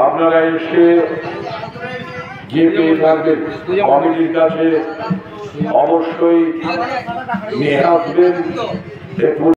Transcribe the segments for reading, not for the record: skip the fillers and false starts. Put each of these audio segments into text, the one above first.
আপনারা এসে যে পেয়ে থাকবেন কমিটির কাছে অবশ্যই নিয়ে আসবেন। দেখুন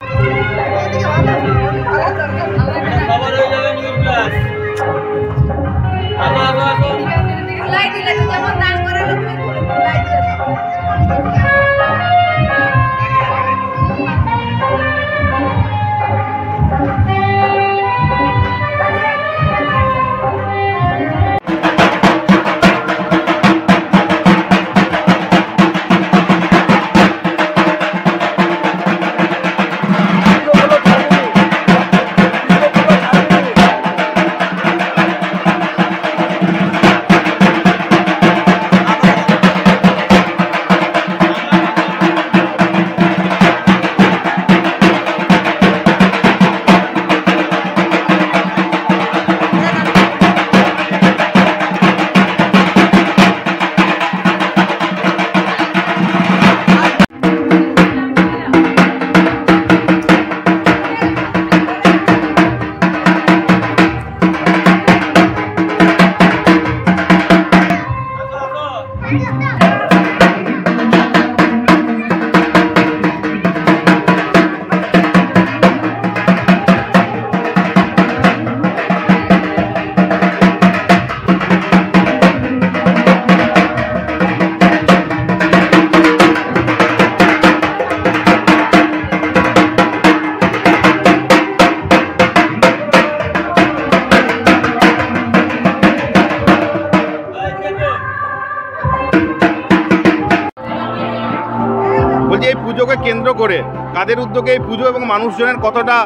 এই পুজোকে কেন্দ্র করে কাদের উদ্যোগে এই পুজো এবং মানুষজনের কতটা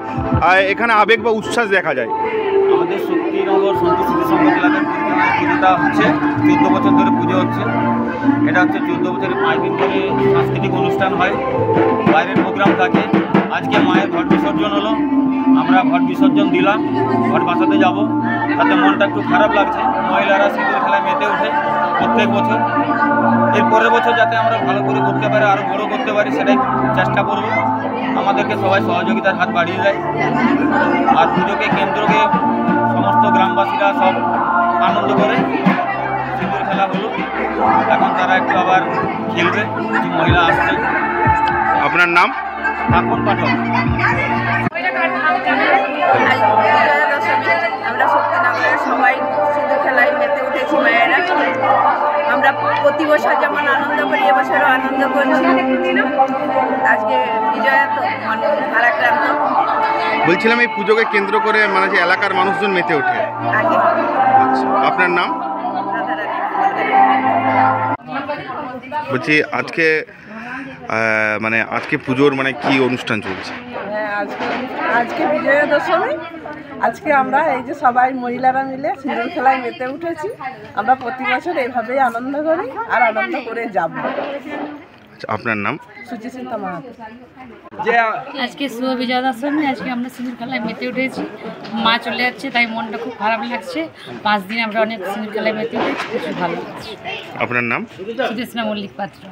এখানে আবেগ বা উচ্ছ্বাস দেখা যায়? আমাদের শক্তিনগর সন্তী স্মৃতি সংঘ এলাকার পুজোটা হচ্ছে 14 বছর ধরে পুজো হচ্ছে। এটা হচ্ছে 14 বছরে 5 দিন ধরে সাংস্কৃতিক অনুষ্ঠান হয়, বাইরের প্রোগ্রাম থাকে। আজকে মায়ের ঘট বিসর্জন হলো, আমরা ঘট বিসর্জন দিলাম, ঘট বাসাতে যাব। তাতে মনটা একটু খারাপ লাগছে। মহিলারা সিঁদুর খেলায় মেতে ওঠে প্রত্যেক বছর। এর পরের বছর যাতে আমরা ভালো করে করতে পারি, আরও বড়ো করতে পারি, সেটাই চেষ্টা করব। আমাদেরকে সবাই সহযোগিতার হাত বাড়িয়ে দেয়। আর পুজোকে কেন্দ্রকে সমস্ত গ্রামবাসীরা সব আনন্দ করে। সিঁদুর খেলা হলো, এখন তারা একটু আবার খেলবে, কিছু মহিলা আসছে। আপনার নাম? এখন পাঠক। আমরা শক্তিনগরের সবাই সিঁদুর খেলায় মেতে উঠেছি মায়েরা। আমরা প্রতি বছর যেমন আনন্দ করি, এবছরও আনন্দ করছি। আজকে বিজয়া তো মন ভারাক্রান্ত। বলছিলাম এই পুজোকে কেন্দ্র করে মানে যে এলাকার মানুষজন মেতে ওঠে। আগে আপনার নাম? বলছি আজকে মানে আজকে পুজোর মানে কি অনুষ্ঠান চলছে? হ্যাঁ, আজকে বিজয়া দশমী। আজকে আমরা এই যে সবাই মহিলারা মিলে সিঁদুর খেলায় মেতে উঠেছি। আমরা প্রতি বছর এইভাবেই আনন্দ করি আর আনন্দ করে যাব। আপনার নাম? সুচিন্তা মাহাতো। আজকে শুভ বিজয়া দশমী। আজকে আমরা সিঁদুর খেলায় মেতে উঠেছি। মা চলে যাচ্ছে, তাই মনটা খুব খারাপ লাগছে। 5 দিন আমরা অনেক সিঁদুর খেলায় মেতে উঠেছি, খুব ভালো লাগছে। আপনার নাম? সুদেশনা মল্লিক পাত্র।